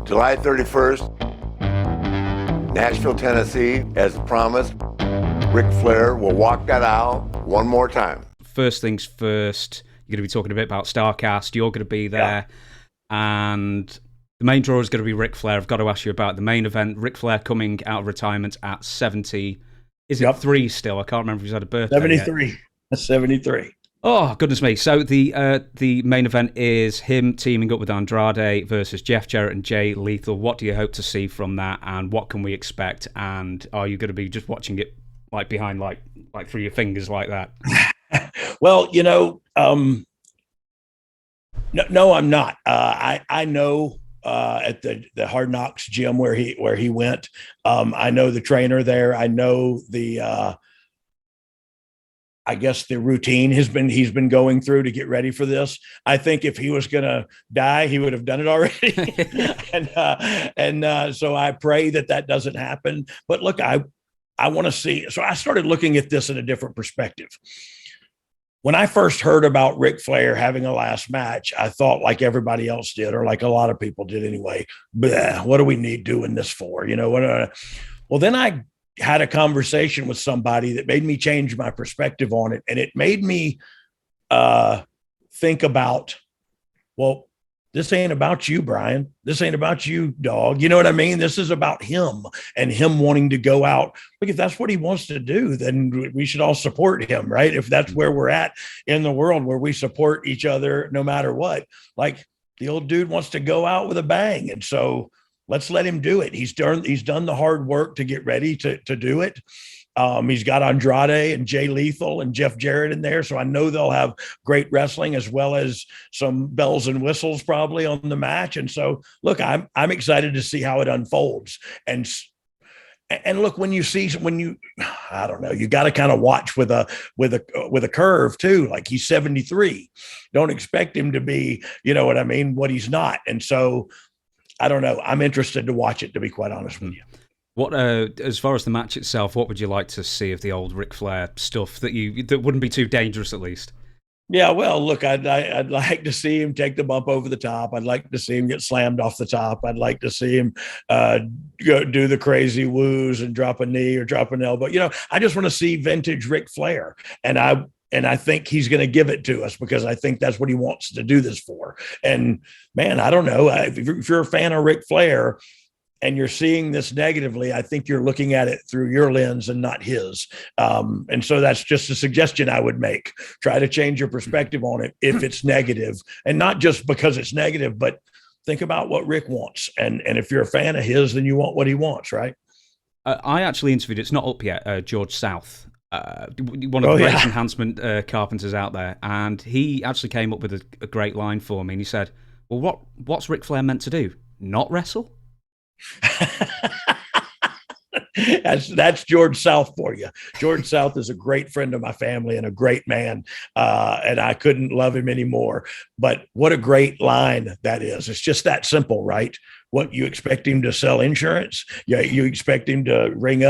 July 31st, Nashville, Tennessee. As promised, Ric Flair will walk that aisle one more time. First things first, you're going to be talking a bit about Starrcast. You're going to be there. Yeah. And the main draw is going to be Ric Flair. I've got to ask you about the main event. Ric Flair coming out of retirement at 70. Is it 3 still? I can't remember if he's had a birthday 73. Yet. 73. Oh, goodness me. So the main event is him teaming up with Andrade versus Jeff Jarrett and Jay Lethal. What do you hope to see from that, and what can we expect? And are you going to be just watching it like behind, like through your fingers like that? Well, no, I'm not. I know at the Hard Knocks gym where he went. I know the trainer there. I know the I guess the routine he's been going through to get ready for this. I think if he was going to die, he would have done it already. So I pray that doesn't happen. But look, I want to see. So I started looking at this in a different perspective. When I first heard about Ric Flair having a last match, I thought, like everybody else did, or like a lot of people did anyway, what do we need doing this for? Well, then I had a conversation with somebody that made me change my perspective on it. And it made me think about, well, this ain't about you, Brian. This ain't about you, Dogg. You know what I mean? This is about him and him wanting to go out. Look, if that's what he wants to do, then we should all support him, right? If that's where we're at in the world, where we support each other no matter what. Like, the old dude wants to go out with a bang. And so let's let him do it. He's done the hard work to get ready to do it. He's got Andrade and Jay Lethal and Jeff Jarrett in there. So I know they'll have great wrestling as well as some bells and whistles probably on the match. And so, look, I'm excited to see how it unfolds. And look, when you I don't know, you got to kind of watch with a curve too. Like, he's 73. Don't expect him to be, you know what I mean, what he's not. And so, I don't know. I'm interested to watch it, to be quite honest with you. What, as far as the match itself, what would you like to see of the old Ric Flair stuff that wouldn't be too dangerous, at least? Yeah, well, look, I'd like to see him take the bump over the top. I'd like to see him get slammed off the top. I'd like to see him do the crazy woos and drop a knee or drop an elbow. I just want to see vintage Ric Flair, and I think he's going to give it to us because I think that's what he wants to do this for. And man, I don't know. If you're a fan of Ric Flair and you're seeing this negatively, I think you're looking at it through your lens and not his. And so that's just a suggestion I would make. Try to change your perspective on it if it's negative, and not just because it's negative, but think about what Rick wants. And if you're a fan of his, then you want what he wants, right? I actually interviewed, it's not up yet, George South, one of the great enhancement carpenters out there, and he actually came up with a great line for me, and he said, well, what's Ric Flair meant to do? Not wrestle? That's George South for you. George South is a great friend of my family and a great man, and I couldn't love him anymore. But what a great line that is. It's just that simple, right? What, you expect him to sell insurance? Yeah, you expect him to ring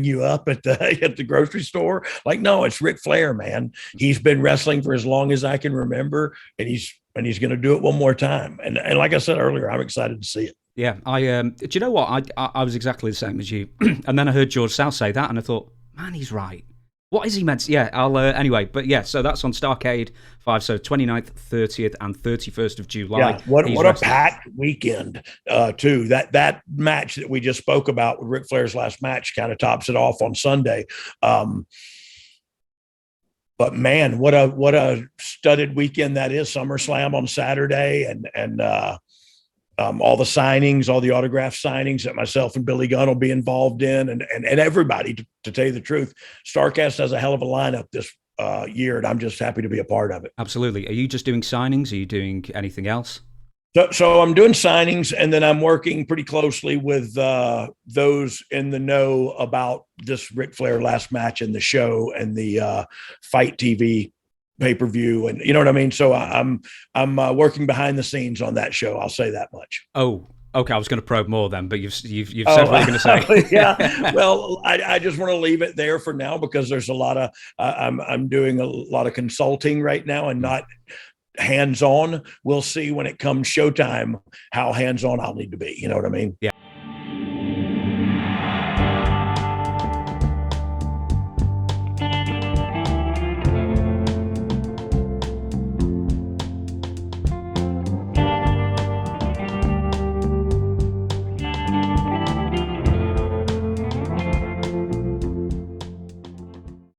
you up at the grocery store? Like, no, it's Ric Flair, man. He's been wrestling for as long as I can remember, and he's going to do it one more time. And like I said earlier, I'm excited to see it. Yeah, do you know what? I was exactly the same as you, and then I heard George South say that, and I thought, man, he's right. What is he meant to? Yeah, I'll anyway. But yeah, so that's on Starrcade 5, so 29th, 30th, and 31st of July. Yeah, what a packed weekend too. That match that we just spoke about with Ric Flair's last match kind of tops it off on Sunday. But man, what a studded weekend that is. SummerSlam on Saturday, and all the signings, all the autograph signings that myself and Billy Gunn will be involved in, and everybody, to tell you the truth. Starrcast has a hell of a lineup this year, and I'm just happy to be a part of it. Absolutely. Are you just doing signings? Are you doing anything else? So I'm doing signings, and then I'm working pretty closely with those in the know about this Ric Flair last match and the show and the Fight TV pay-per-view, and you know what I mean. So I'm working behind the scenes on that show. I'll say that much. Oh, okay. I was going to probe more then, but you've said what you're going to say. Yeah. Well, I just want to leave it there for now because there's a lot of I'm doing a lot of consulting right now, and not hands on. We'll see when it comes showtime how hands on I'll need to be. You know what I mean? Yeah.